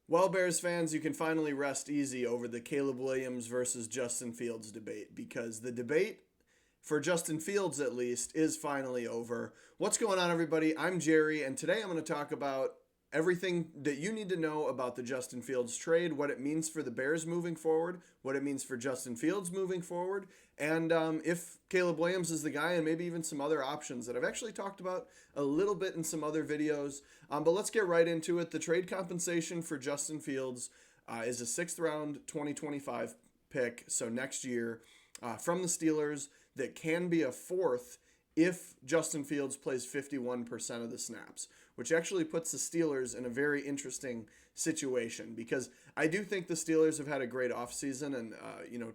Well, Bears fans, you can finally rest easy over the Caleb Williams versus Justin Fields debate because the debate, for Justin Fields at least, is finally over. What's going on, everybody? I'm Jerry, and today I'm going to talk about everything that you need to know about the Justin Fields trade, what it means for the Bears moving forward, what it means for Justin Fields moving forward, and if Caleb Williams is the guy, and maybe even some other options that I've actually talked about a little bit in some other videos. But let's get right into it. The trade compensation for Justin Fields is a sixth round 2025 pick, so next year, from the Steelers, that can be a fourth if Justin Fields plays 51% of the snaps, which actually puts the Steelers in a very interesting situation because I do think the Steelers have had a great offseason and,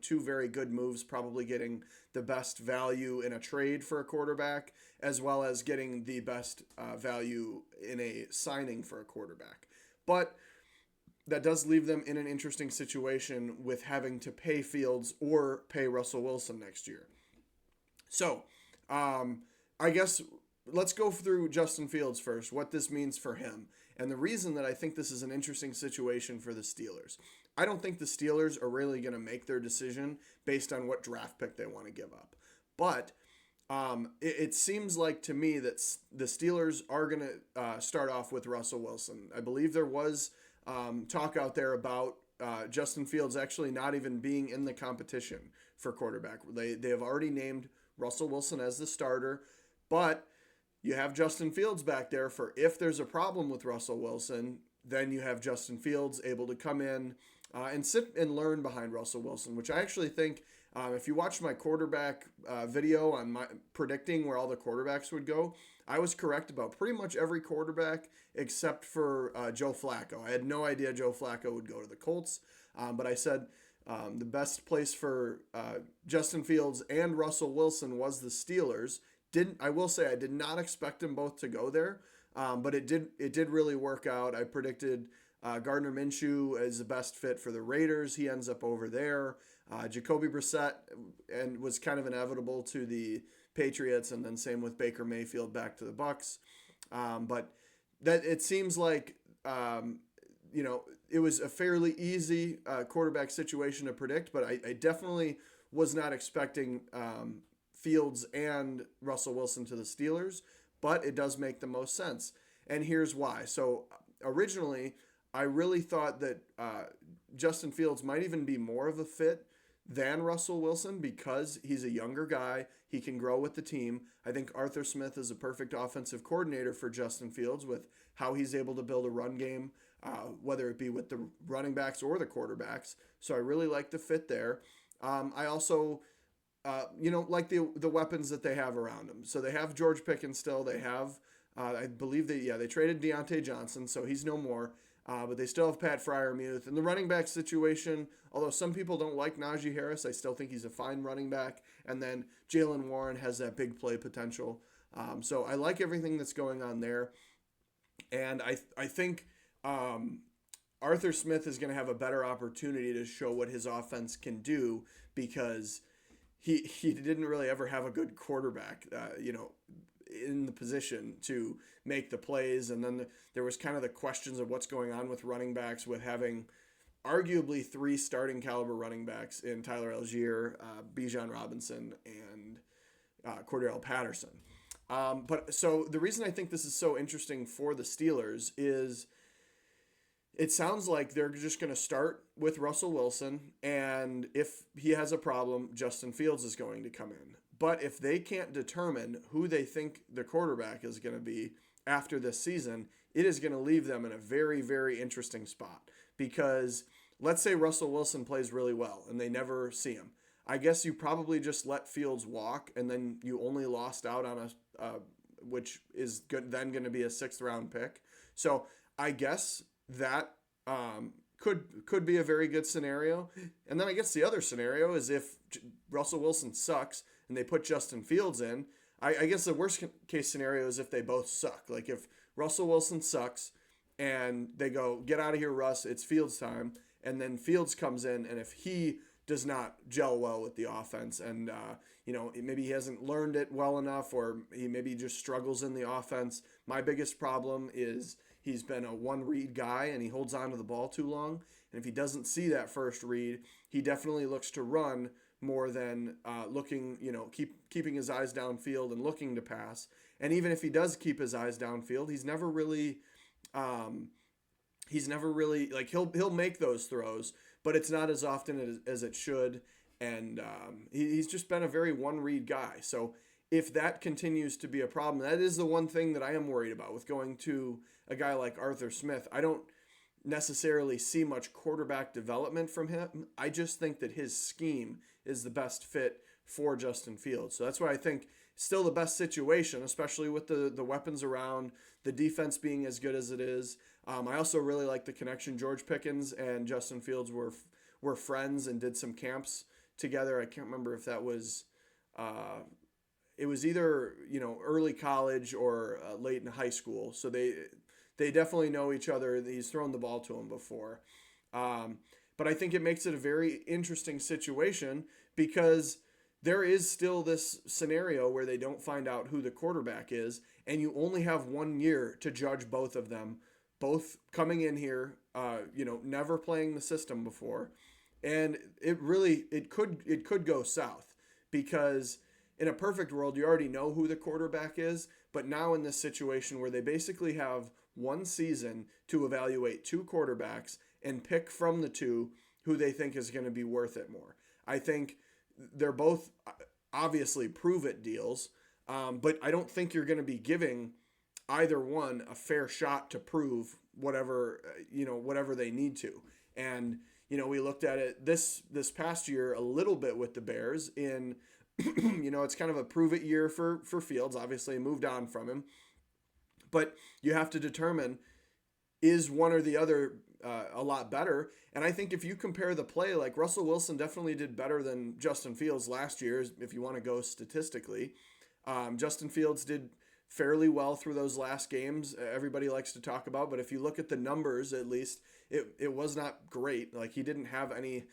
two very good moves, probably getting the best value in a trade for a quarterback, as well as getting the best value in a signing for a quarterback. But that does leave them in an interesting situation with having to pay Fields or pay Russell Wilson next year. So, I guess let's go through Justin Fields first, what this means for him. And the reason that I think this is an interesting situation for the Steelers. I don't think the Steelers are really going to make their decision based on what draft pick they want to give up. But it seems like to me that the Steelers are going to start off with Russell Wilson. I believe there was talk out there about Justin Fields actually not even being in the competition for quarterback. They have already named Russell Wilson as the starter, but you have Justin Fields back there for if there's a problem with Russell Wilson, then you have Justin Fields able to come in and sit and learn behind Russell Wilson, which I actually think if you watch my quarterback video on my predicting where all the quarterbacks would go, I was correct about pretty much every quarterback except for Joe Flacco. I had no idea Joe Flacco would go to the Colts, but I said the best place for Justin Fields and Russell Wilson was the Steelers. I will say I did not expect them both to go there, but it did really work out. I predicted Gardner Minshew is the best fit for the Raiders. He ends up over there. Jacoby Brissett and was kind of inevitable to the Patriots, and then same with Baker Mayfield back to the Bucks. But that it seems like it was a fairly easy quarterback situation to predict, but I definitely was not expecting Fields and Russell Wilson to the Steelers, but it does make the most sense. And here's why. So originally, I really thought that Justin Fields might even be more of a fit than Russell Wilson because he's a younger guy. He can grow with the team. I think Arthur Smith is a perfect offensive coordinator for Justin Fields with how he's able to build a run game, whether it be with the running backs or the quarterbacks. So I really like the fit there. I also like the weapons that they have around them. So they have George Pickens still. They have, I believe they traded Deontay Johnson, so he's no more. But they still have Pat Freiermuth. And the running back situation, although some people don't like Najee Harris, I still think he's a fine running back. And then Jalen Warren has that big play potential. So I like everything that's going on there. And I think Arthur Smith is going to have a better opportunity to show what his offense can do because he didn't really ever have a good quarterback, in the position to make the plays. And then there was kind of the questions of what's going on with running backs with having arguably three starting caliber running backs in Tyler Algier, Bijan Robinson, and Cordell Patterson. But so the reason I think this is so interesting for the Steelers is it sounds like they're just going to start with Russell Wilson, and if he has a problem, Justin Fields is going to come in. But if they can't determine who they think the quarterback is going to be after this season, it is going to leave them in a very, very interesting spot. Because let's say Russell Wilson plays really well and they never see him. I guess you probably just let Fields walk, and then you only lost out on which is then going to be a sixth round pick. So I guess that could be a very good scenario. And then I guess the other scenario is if Russell Wilson sucks and they put Justin Fields in. I guess the worst case scenario is if they both suck. Like if Russell Wilson sucks and they go, get out of here, Russ, it's Fields time. And then Fields comes in, and if he does not gel well with the offense and, maybe he hasn't learned it well enough, or he maybe just struggles in the offense. My biggest problem is he's been a one read guy and he holds on to the ball too long. And if he doesn't see that first read, he definitely looks to run more than looking, keeping his eyes downfield and looking to pass. And even if he does keep his eyes downfield, he's never really like he'll make those throws, but it's not as often as it should. And he's just been a very one read guy. So if that continues to be a problem, that is the one thing that I am worried about with going to a guy like Arthur Smith. I don't necessarily see much quarterback development from him. I just think that his scheme is the best fit for Justin Fields. So that's why I think still the best situation, especially with the weapons around, the defense being as good as it is. I also really like the connection. George Pickens and Justin Fields were friends and did some camps together. I can't remember if that was it was either early college or late in high school. So they definitely know each other. He's thrown the ball to him before. But I think it makes it a very interesting situation because there is still this scenario where they don't find out who the quarterback is, and you only have 1 year to judge both of them, both coming in here, never playing the system before. And it could go south because in a perfect world, you already know who the quarterback is, but now in this situation where they basically have one season to evaluate two quarterbacks and pick from the two who they think is going to be worth it more. I think they're both obviously prove-it deals, but I don't think you're going to be giving either one a fair shot to prove whatever they need to. And, we looked at it this past year a little bit with the Bears in it's kind of a prove-it year for Fields. Obviously, moved on from him. But you have to determine, is one or the other a lot better? And I think if you compare the play, like Russell Wilson definitely did better than Justin Fields last year, if you want to go statistically. Justin Fields did fairly well through those last games. Everybody likes to talk about, but if you look at the numbers, at least, it was not great. Like he didn't have any,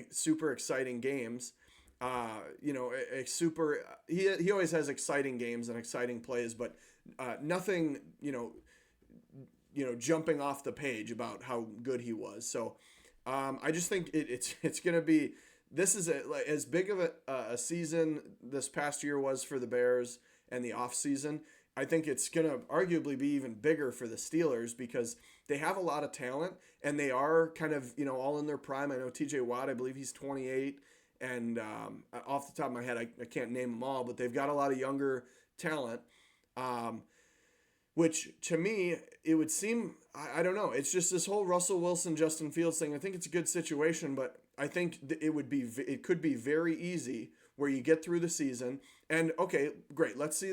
super exciting games. He always has exciting games and exciting plays, but nothing, jumping off the page about how good he was. So I just think it's going to be, this is as big of a season this past year was for the Bears and the off season. I think it's going to arguably be even bigger for the Steelers because they have a lot of talent and they are kind of, all in their prime. I know TJ Watt, I believe he's 28. And off the top of my head, I can't name them all, but they've got a lot of younger talent, which to me, it would seem, I don't know, it's just this whole Russell Wilson, Justin Fields thing. I think it's a good situation, but I think it could be very easy where you get through the season and okay, great. Let's say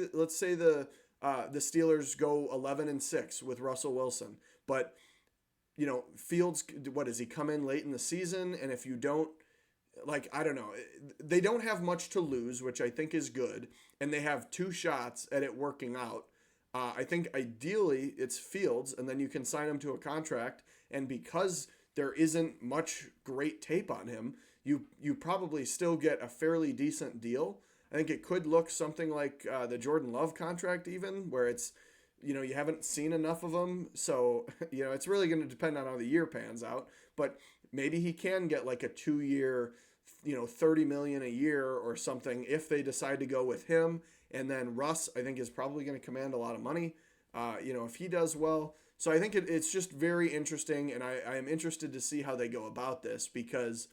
the Steelers go 11-6 with Russell Wilson, but Fields, what does he come in late in the season? And if you don't, I don't know. They don't have much to lose, which I think is good, and they have two shots at it working out. I think ideally it's Fields, and then you can sign him to a contract, and because there isn't much great tape on him, you probably still get a fairly decent deal. I think it could look something like the Jordan Love contract even, where it's, you haven't seen enough of him, so, it's really going to depend on how the year pans out, but maybe he can get like a 2-year, $30 million a year or something if they decide to go with him. And then Russ, I think, is probably going to command a lot of money, if he does well. So I think it's just very interesting, and I am interested to see how they go about this because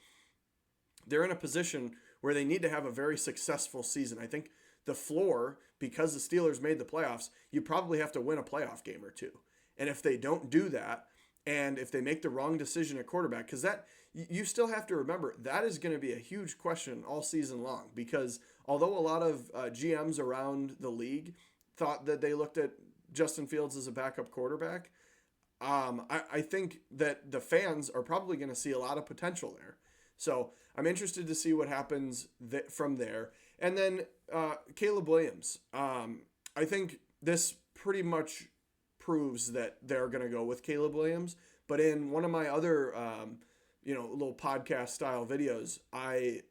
they're in a position where they need to have a very successful season. I think the floor, because the Steelers made the playoffs, you probably have to win a playoff game or two. And if they don't do that, and if they make the wrong decision at quarterback, because that you still have to remember that is going to be a huge question all season long. Because although a lot of GMs around the league thought that they looked at Justin Fields as a backup quarterback, I think that the fans are probably going to see a lot of potential there. So I'm interested to see what happens from there. And then Caleb Williams. I think this pretty much proves that they're going to go with Caleb Williams. But in one of my other, little podcast style videos, I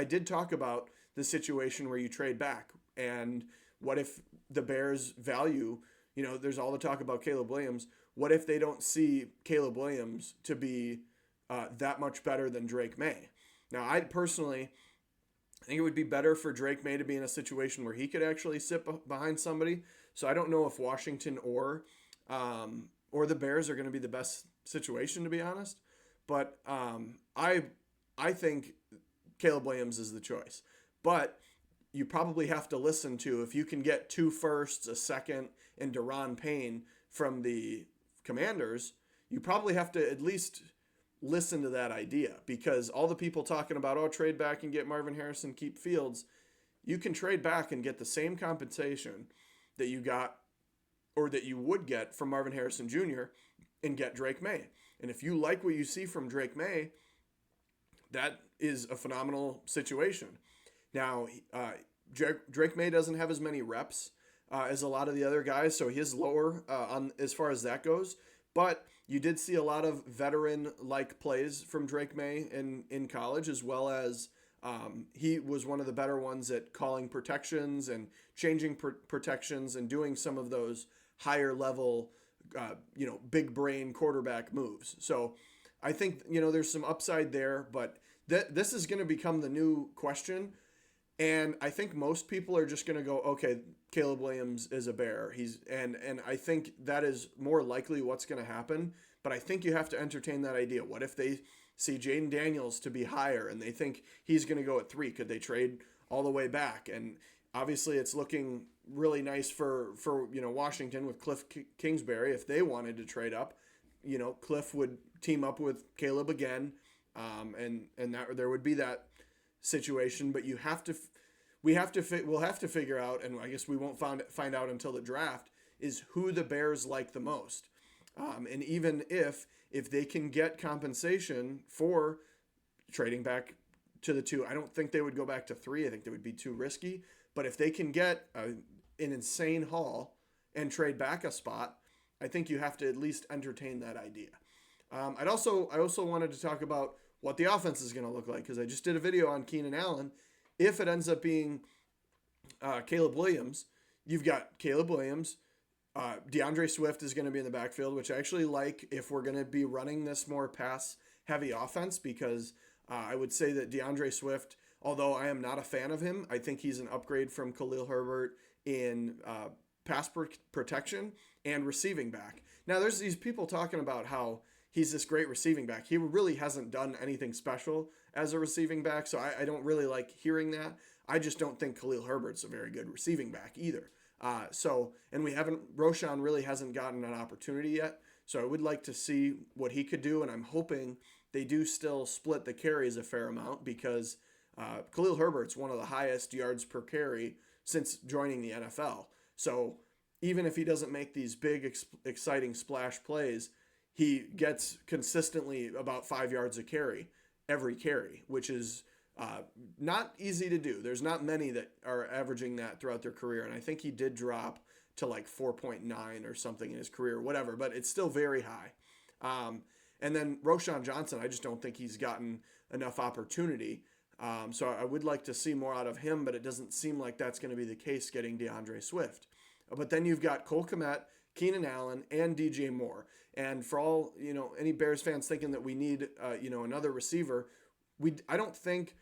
did talk about the situation where you trade back and what if the Bears value, there's all the talk about Caleb Williams. What if they don't see Caleb Williams to be that much better than Drake May? Now, I personally think it would be better for Drake May to be in a situation where he could actually sit behind somebody. So I don't know if Washington or the Bears are going to be the best situation, to be honest. But I think Caleb Williams is the choice. But you probably have to listen to, if you can get 2 firsts, a second, and Deron Payne from the Commanders, you probably have to at least listen to that idea, because all the people talking about, oh, trade back and get Marvin Harrison, keep Fields, you can trade back and get the same compensation that you got or that you would get from Marvin Harrison Jr. and get Drake May. And if you like what you see from Drake May, that is a phenomenal situation. Now, Drake May doesn't have as many reps as a lot of the other guys, so he is lower on as far as that goes. But you did see a lot of veteran-like plays from Drake May in college, as well as he was one of the better ones at calling protections and changing protections and doing some of those higher-level, big brain quarterback moves. So I think, there's some upside there, but this is going to become the new question. And I think most people are just going to go, okay, Caleb Williams is a Bear. And I think that is more likely what's going to happen. But I think you have to entertain that idea. What if they see Jaden Daniels to be higher and they think he's going to go at 3? Could they trade all the way back? And obviously it's looking really nice for Washington with Cliff Kingsbury. If they wanted to trade up, Cliff would team up with Caleb again, and that there would be that situation. But we'll have to figure out, and I guess we won't find out until the draft, is who the Bears like the most. And even if they can get compensation for trading back to the 2, I don't think they would go back to 3. I think that would be too risky. But if they can get an insane haul and trade back a spot, I think you have to at least entertain that idea. I also wanted to talk about what the offense is going to look like, because I just did a video on Keenan Allen. If it ends up being Caleb Williams, you've got Caleb Williams. DeAndre Swift is going to be in the backfield, which I actually like if we're going to be running this more pass-heavy offense, because I would say that DeAndre Swift, although I am not a fan of him, I think he's an upgrade from Khalil Herbert in pass protection and receiving back. Now, there's these people talking about how he's this great receiving back. He really hasn't done anything special as a receiving back, so I don't really like hearing that. I just don't think Khalil Herbert's a very good receiving back either. And Roschon really hasn't gotten an opportunity yet, so I would like to see what he could do, and I'm hoping they do still split the carries a fair amount, because Khalil Herbert's one of the highest yards per carry since joining the NFL. So even if he doesn't make these big, exciting splash plays, he gets consistently about 5 yards a carry every carry, which is not easy to do. There's not many that are averaging that throughout their career, and I think he did drop to like 4.9 or something in his career, whatever, but it's still very high. And then Roschon Johnson, I just don't think he's gotten enough opportunity. So I would like to see more out of him, but it doesn't seem like that's going to be the case getting DeAndre Swift. But then you've got Cole Kmet, Keenan Allen, and DJ Moore. And for all, any Bears fans thinking that we need, another receiver, I don't think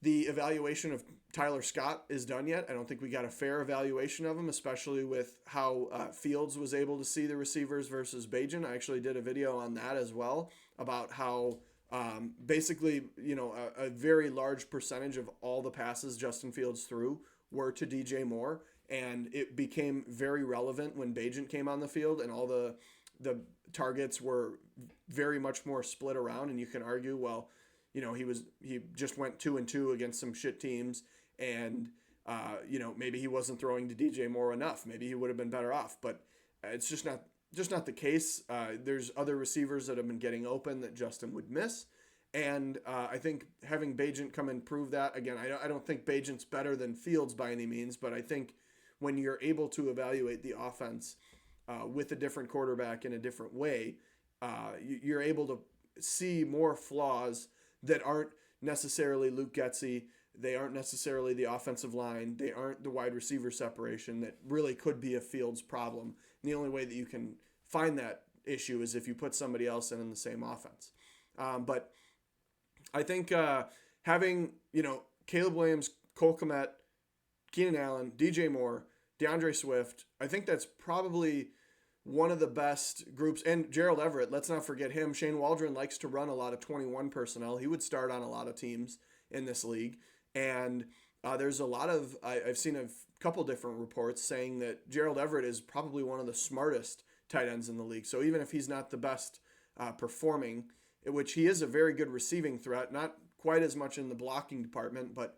the evaluation of Tyler Scott is done yet. I don't think we got a fair evaluation of him, especially with how Fields was able to see the receivers versus Bagent. I actually did a video on that as well, about how basically, a very large percentage of all the passes Justin Fields threw were to DJ Moore. And it became very relevant when Bagent came on the field, and all the targets were very much more split around. And you can argue, well, he just went 2-2 against some shit teams, and maybe he wasn't throwing to DJ Moore enough. Maybe he would have been better off, but it's just not the case. There's other receivers that have been getting open that Justin would miss, and I think having Bagent come and prove that again. I don't think Bagent's better than Fields by any means, but I think when you're able to evaluate the offense with a different quarterback in a different way, you're able to see more flaws that aren't necessarily Luke Getsy, They aren't necessarily the offensive line. They aren't the wide receiver separation that really could be a Fields problem. And the only way that you can find that issue is if you put somebody else in the same offense. But I think having, Caleb Williams, Cole Kmet, Keenan Allen, DJ Moore, DeAndre Swift, I think that's probably one of the best groups. And Gerald Everett, let's not forget him. Shane Waldron likes to run a lot of 21 personnel. He would start on a lot of teams in this league. And there's a lot of, I've seen a couple different reports saying that Gerald Everett is probably one of the smartest tight ends in the league. So even if he's not the best performing, which he is a very good receiving threat, not quite as much in the blocking department, but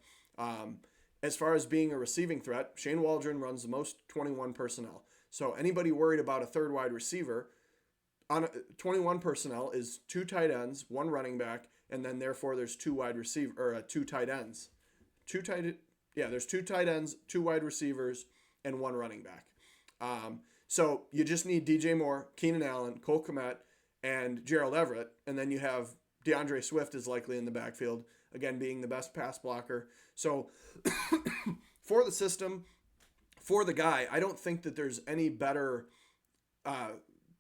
as far as being a receiving threat, Shane Waldron runs the most 21 personnel. So anybody worried about a third wide receiver, on 21 personnel is 2 tight ends, 1 running back, and then therefore there's 2 tight ends. There's 2 tight ends, 2 wide receivers, and 1 running back. So you just need DJ Moore, Keenan Allen, Cole Kmet, and Gerald Everett, and then you have DeAndre Swift is likely in the backfield, again being the best pass blocker. So for the system, for the guy, I don't think that there's any better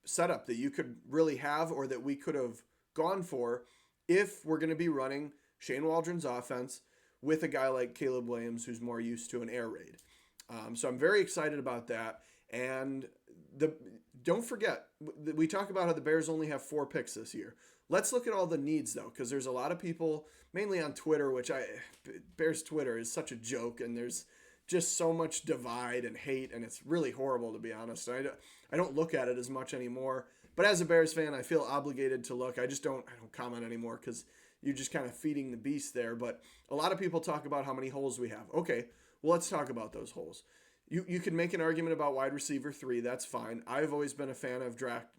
setup that you could really have or that we could have gone for if we're going to be running Shane Waldron's offense with a guy like Caleb Williams who's more used to an air raid. So I'm very excited about that. And don't forget, we talk about how the Bears only have 4 picks this year. Let's look at all the needs, though, because there's a lot of people, mainly on Twitter, Bears Twitter is such a joke, and there's just so much divide and hate, and it's really horrible, to be honest. I don't look at it as much anymore, but as a Bears fan, I feel obligated to look. I don't comment anymore because you're just kind of feeding the beast there. But a lot of people talk about how many holes we have. Okay, well, let's talk about those holes. You could make an argument about wide receiver 3. That's fine. I've always been a fan of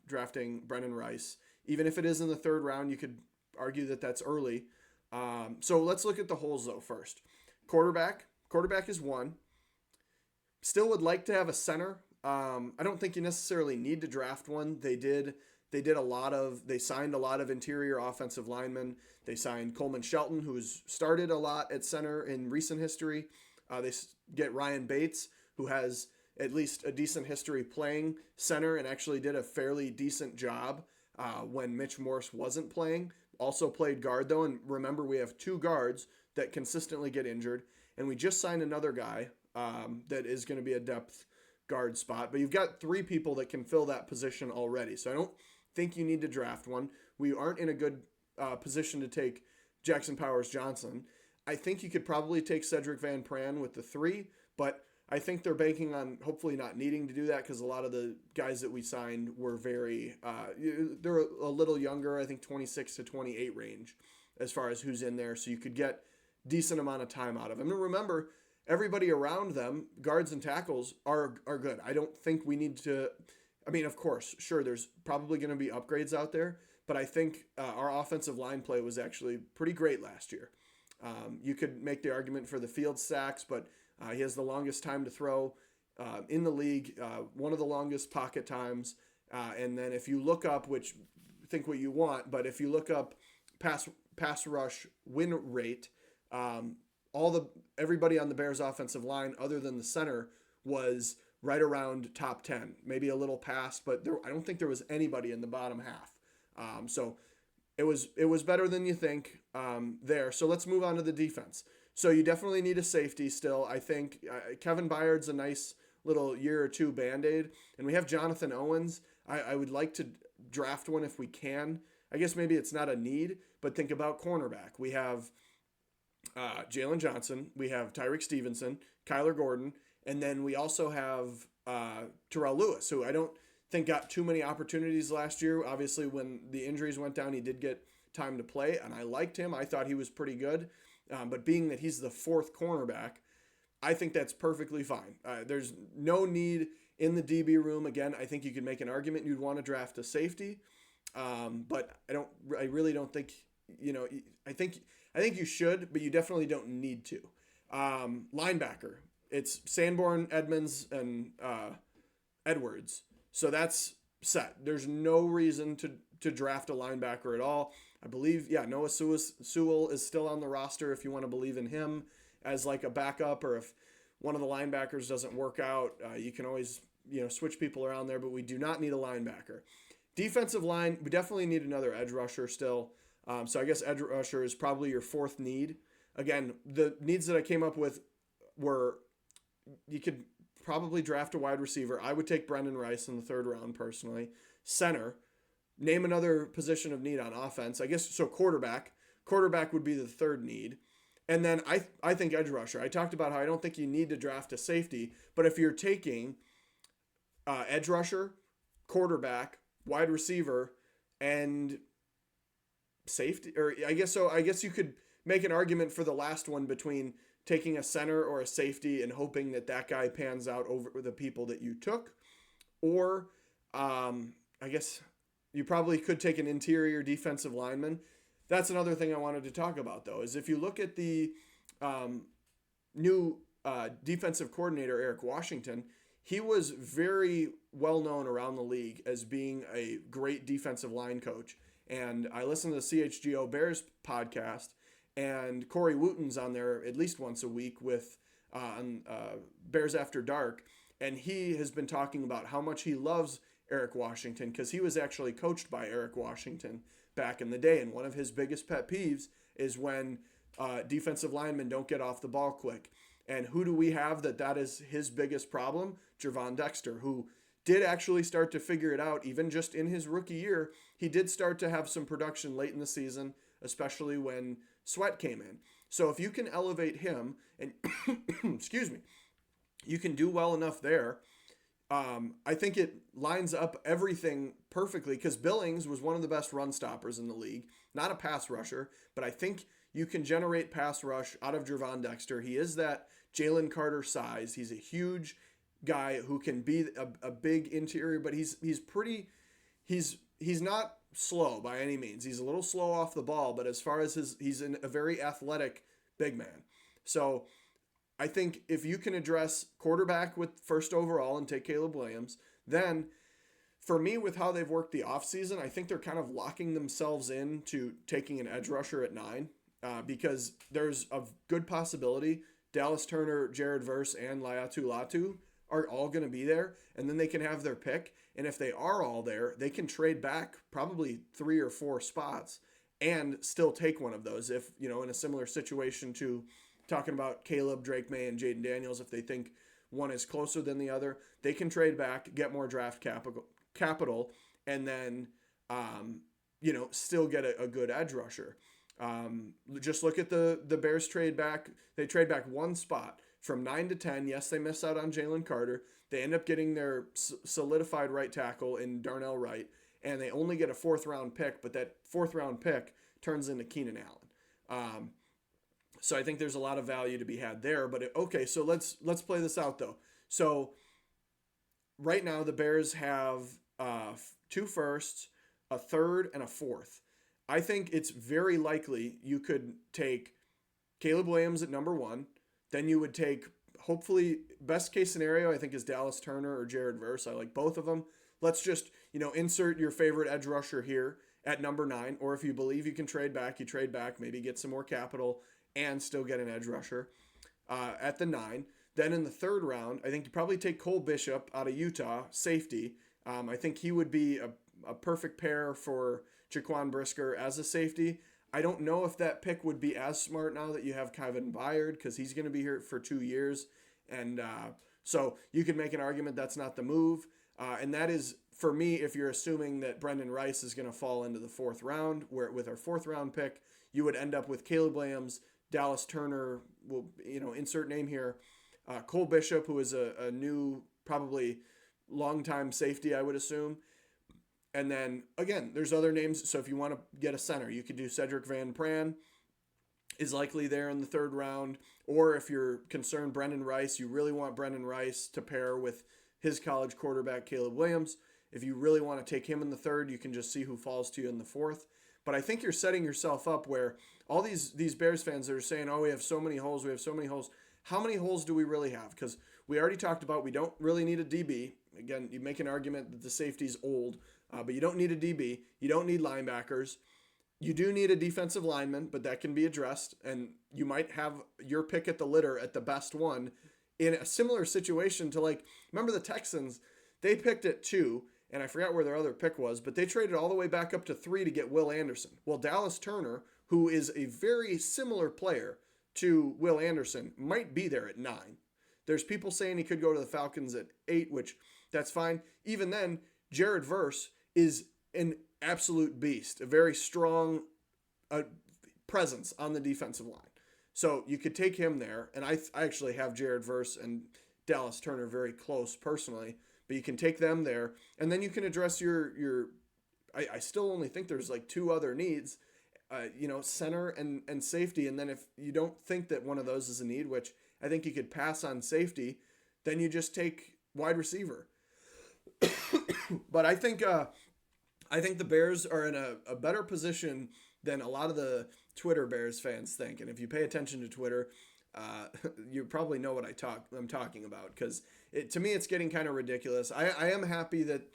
drafting Brennan Rice. Even if it is in the 3rd round, you could argue that that's early. So let's look at the holes, though, first. Quarterback is 1. Still would like to have a center. I don't think you necessarily need to draft one. They signed a lot of interior offensive linemen. They signed Coleman Shelton, who's started a lot at center in recent history. They get Ryan Bates, who has at least a decent history playing center and actually did a fairly decent job when Mitch Morse wasn't playing. Also played guard, though, and remember, we have 2 guards that consistently get injured, and we just signed another guy that is going to be a depth guard spot. But you've got 3 people that can fill that position already, so I don't think you need to draft one. We aren't in a good position to take Jackson Powers-Johnson. I think you could probably take Cedric Van Pran with the 3, but I think they're banking on hopefully not needing to do that because a lot of the guys that we signed were they're a little younger, I think 26 to 28 range as far as who's in there, so you could get decent amount of time out of them. And remember, everybody around them, guards and tackles, are good. I don't think we need to, of course, sure, there's probably going to be upgrades out there, but I think our offensive line play was actually pretty great last year. You could make the argument for the field sacks, but he has the longest time to throw in the league, one of the longest pocket times. And then if you look up, which think what you want, but if you look up pass rush win rate, everybody on the Bears offensive line other than the center was right around top 10, maybe a little past, but I don't think there was anybody in the bottom half. So it was better than you think there. So let's move on to the defense. So you definitely need a safety still. I think Kevin Byard's a nice little year or 2 Band-Aid. And we have Jonathan Owens. I would like to draft one if we can. I guess maybe it's not a need, but think about cornerback. We have Jalen Johnson. We have Tyreek Stevenson, Kyler Gordon. And then we also have Terrell Lewis, who I don't think got too many opportunities last year. Obviously, when the injuries went down, he did get time to play, and I liked him. I thought he was pretty good. But being that he's the 4th cornerback, I think that's perfectly fine. There's no need in the DB room. Again, I think you could make an argument you'd want to draft a safety, but I really don't think. I think you should, but you definitely don't need to. Linebacker, it's Sanborn, Edmonds, and Edwards. So that's set. There's no reason to draft a linebacker at all. I believe, Noah Sewell is still on the roster if you want to believe in him. as like a backup, or if one of the linebackers doesn't work out, you can always switch people around there. But we do not need a linebacker. Defensive line, we definitely need another edge rusher still. So I guess edge rusher is probably your fourth need. Again, the needs that I came up with were you could probably draft a wide receiver. I would take Brendan Rice in the third round personally. Center. Name another position of need on offense. I guess so. Quarterback. Quarterback would be the third need. And then I think edge rusher. I talked about how I don't think you need to draft a safety, but if you're taking edge rusher, quarterback, wide receiver, and safety, or I guess you could make an argument for the last one between taking a center or a safety and hoping that that guy pans out over the people that you took, or I guess you probably could take an interior defensive lineman. That's another thing I wanted to talk about, though, is if you look at the new defensive coordinator, Eric Washington, he was very well known around the league as being a great defensive line coach. And I listened to the CHGO Bears podcast, and Corey Wooten's on there at least once a week with Bears After Dark. And he has been talking about how much he loves Eric Washington because he was actually coached by Eric Washington back in the day. And one of his biggest pet peeves is when defensive linemen don't get off the ball quick. And who do we have that is his biggest problem? Gervon Dexter, who did actually start to figure it out even just in his rookie year. He did start to have some production late in the season, especially when Sweat came in. So if you can elevate him and, excuse me, you can do well enough there, I think it lines up everything perfectly because Billings was one of the best run stoppers in the league. Not a pass rusher, but I think you can generate pass rush out of Gervon Dexter. He is that Jalen Carter size. He's a huge guy who can be a big interior, but he's not slow by any means. He's a little slow off the ball, but as far as he's a very athletic big man. So I think if you can address quarterback with first overall and take Caleb Williams, then for me, with how they've worked the offseason, I think they're kind of locking themselves into taking an edge rusher at 9 because there's a good possibility Dallas Turner, Jared Verse, and Laiatu Latu are all going to be there, and then they can have their pick. And if they are all there, they can trade back probably 3 or 4 spots and still take one of those if, in a similar situation to talking about Caleb, Drake May, and Jaden Daniels, if they think one is closer than the other, they can trade back, get more draft capital, and then, still get a good edge rusher. Just look at the Bears trade back. They trade back 1 spot from 9 to 10. Yes, they miss out on Jalen Carter. They end up getting their solidified right tackle in Darnell Wright, and they only get a 4th-round pick, but that 4th-round pick turns into Keenan Allen. So I think there's a lot of value to be had there. But okay, so let's play this out though. So right now the Bears have 2 firsts, a 3rd, and a 4th. I think it's very likely you could take Caleb Williams at number 1. Then you would take, hopefully, best case scenario, I think, is Dallas Turner or Jared Verse. I like both of them. Let's just, insert your favorite edge rusher here at number 9. Or if you believe you can trade back, you trade back, maybe get some more capital and still get an edge rusher at the 9. Then in the 3rd round, I think you probably take Cole Bishop out of Utah, safety. I think he would be a perfect pair for Jaquan Brisker as a safety. I don't know if that pick would be as smart now that you have Kevin Byard because he's going to be here for 2 years. And so you could make an argument that's not the move. And that is, for me, if you're assuming that Brendan Rice is going to fall into the 4th round, where with our 4th-round pick, you would end up with Caleb Williams, Dallas Turner, will insert name here, Cole Bishop, who is a new, probably long-time safety, I would assume. And then, again, there's other names. So if you want to get a center, you could do Cedric Van Pran is likely there in the 3rd round. Or if you're concerned, Brendan Rice, you really want Brendan Rice to pair with his college quarterback, Caleb Williams. If you really want to take him in the 3rd, you can just see who falls to you in the 4th. But I think you're setting yourself up where all these Bears fans that are saying, oh, we have so many holes. How many holes do we really have? Because we already talked about we don't really need a DB. Again, you make an argument that the safety's old, but you don't need a DB. You don't need linebackers. You do need a defensive lineman, but that can be addressed. And you might have your pick at the litter at the best one in a similar situation to, like, remember the Texans? They picked at 2, and I forgot where their other pick was, but they traded all the way back up to 3 to get Will Anderson. Well, Dallas Turner, who is a very similar player to Will Anderson, might be there at 9. There's people saying he could go to the Falcons at 8, which that's fine. Even then, Jared Verse is an absolute beast, a very strong presence on the defensive line. So you could take him there, and I actually have Jared Verse and Dallas Turner very close personally, but you can take them there, and then you can address your. I still only think there's like 2 other needs, center and safety, and then if you don't think that one of those is a need, which I think you could pass on safety, then you just take wide receiver. But I think the Bears are in a better position than a lot of the Twitter Bears fans think. And if you pay attention to Twitter, you probably know what I'm talking about, because to me it's getting kind of ridiculous. I am happy that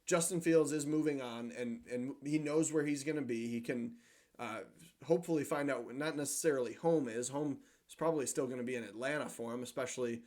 Justin Fields is moving on, and he knows where he's going to be. He can hopefully find out not necessarily home is. Home is probably still going to be in Atlanta for him, especially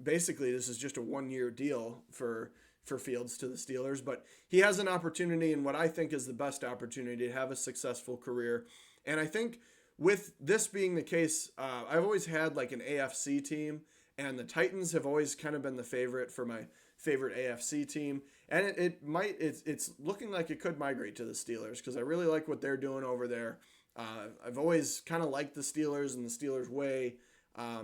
basically this is just a 1-year deal for Fields to the Steelers, but he has an opportunity, and what I think is the best opportunity to have a successful career. And I think with this being the case, I've always had like an AFC team, and the Titans have always kind of been the favorite for my favorite AFC team. And it's looking like it could migrate to the Steelers, because I really like what they're doing over there. I've always kind of liked the Steelers and the Steelers way.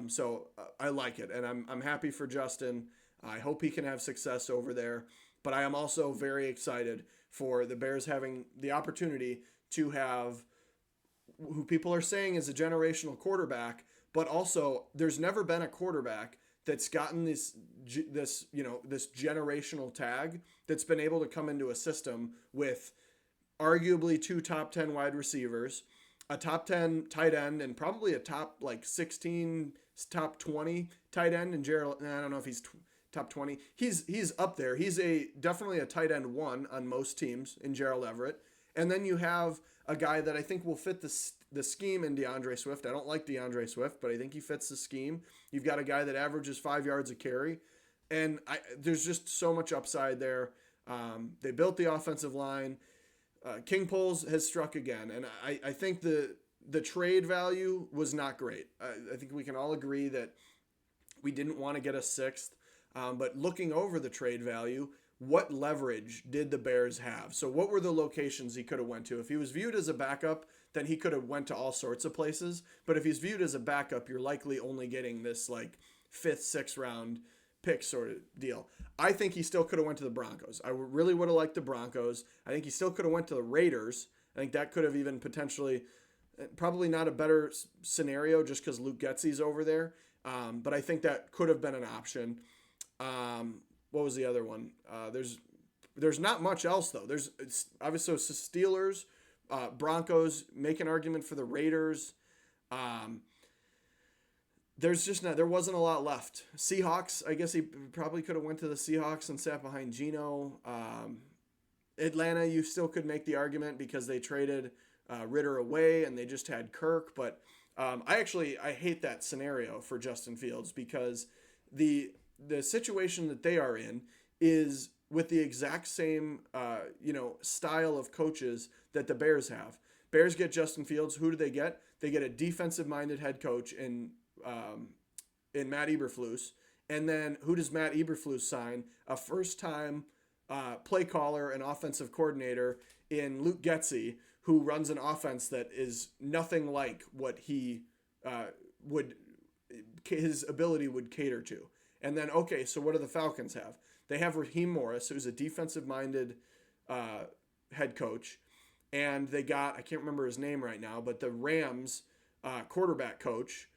So I like it, and I'm happy for Justin. I hope he can have success over there, but I am also very excited for the Bears having the opportunity to have who people are saying is a generational quarterback, but also there's never been a quarterback that's gotten this generational tag that's been able to come into a system with arguably 2 top 10 wide receivers, a top 10 tight end, and probably a top like 16, top 20 tight end. And Gerald, I don't know if he's top 20. He's up there. He's definitely a tight end 1 on most teams in Gerald Everett. And then you have a guy that I think will fit the scheme in DeAndre Swift. I don't like DeAndre Swift, but I think he fits the scheme. You've got a guy that averages 5 yards a carry. And there's just so much upside there. They built the offensive line. King Poles has struck again. And I think the trade value was not great. I think we can all agree that we didn't want to get a 6th. But looking over the trade value, what leverage did the Bears have? So what were the locations he could have went to? If he was viewed as a backup, then he could have went to all sorts of places. But if he's viewed as a backup, you're likely only getting this like 5th, 6th round pick sort of deal. I think he still could have went to the Broncos. I really would have liked the Broncos. I think he still could have went to the Raiders. I think that could have even potentially, probably not a better scenario just because Luke Getsy's over there. But I think that could have been an option. What was the other one? There's not much else though. It's obviously Steelers, Broncos, make an argument for the Raiders. There wasn't a lot left. Seahawks, I guess he probably could have went to the Seahawks and sat behind Geno. Atlanta, you still could make the argument because they traded Ritter away and they just had Kirk. But I hate that scenario for Justin Fields, because the situation that they are in is with the exact same style of coaches that the Bears have. Bears get Justin Fields. Who do they get? They get a defensive-minded head coach in Matt Eberflus. And then who does Matt Eberflus sign? A first-time play caller and offensive coordinator in Luke Getsy, who runs an offense that is nothing like what his ability would cater to. And then, okay, so what do the Falcons have? They have Raheem Morris, who's a defensive-minded head coach. And they got, I can't remember his name right now, but the Rams quarterback coach,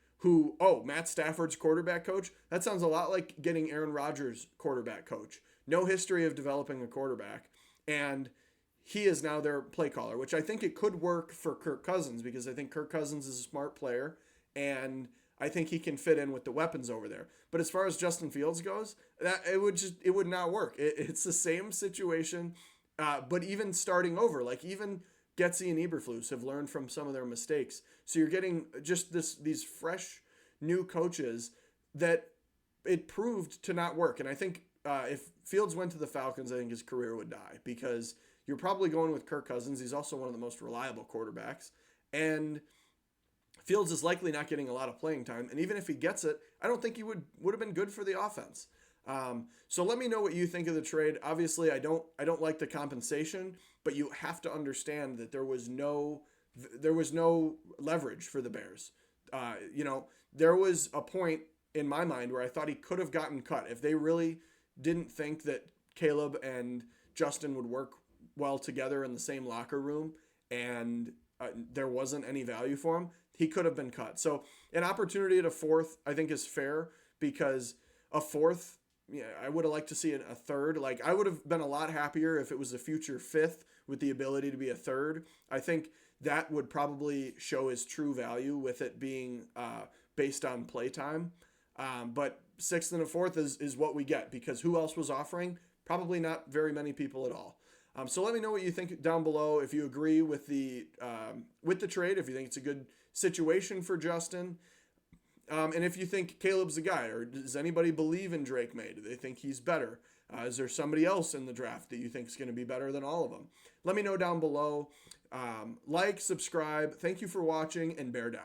Matt Stafford's quarterback coach? That sounds a lot like getting Aaron Rodgers' quarterback coach. No history of developing a quarterback. And he is now their play caller, which I think it could work for Kirk Cousins, because I think Kirk Cousins is a smart player, and I think he can fit in with the weapons over there. But as far as Justin Fields goes, it would not work. It's the same situation, but even starting over, like even Getsy and Eberflus have learned from some of their mistakes. So you're getting just these fresh new coaches that it proved to not work. And I think if Fields went to the Falcons, I think his career would die because you're probably going with Kirk Cousins. He's also one of the most reliable quarterbacks. And Fields is likely not getting a lot of playing time. And even if he gets it, I don't think he would have been good for the offense. So let me know what you think of the trade. Obviously, I don't like the compensation, but you have to understand that there was no leverage for the Bears. There was a point in my mind where I thought he could have gotten cut if they really didn't think that Caleb and Justin would work well together in the same locker room, and there wasn't any value for him. He could have been cut. So an opportunity at a fourth, I think, is fair because a fourth, yeah, I would have liked to see a third. Like, I would have been a lot happier if it was a future fifth with the ability to be a third. I think that would probably show his true value with it being based on play time. But sixth and a fourth is what we get because who else was offering? Probably not very many people at all. So let me know what you think down below. If you agree with the trade, if you think it's a good situation for Justin, and if you think Caleb's the guy, or does anybody believe in Drake May? Do they think he's better? Is there somebody else in the draft that you think is going to be better than all of them? Let me know down below. Like, subscribe. Thank you for watching, and bear down.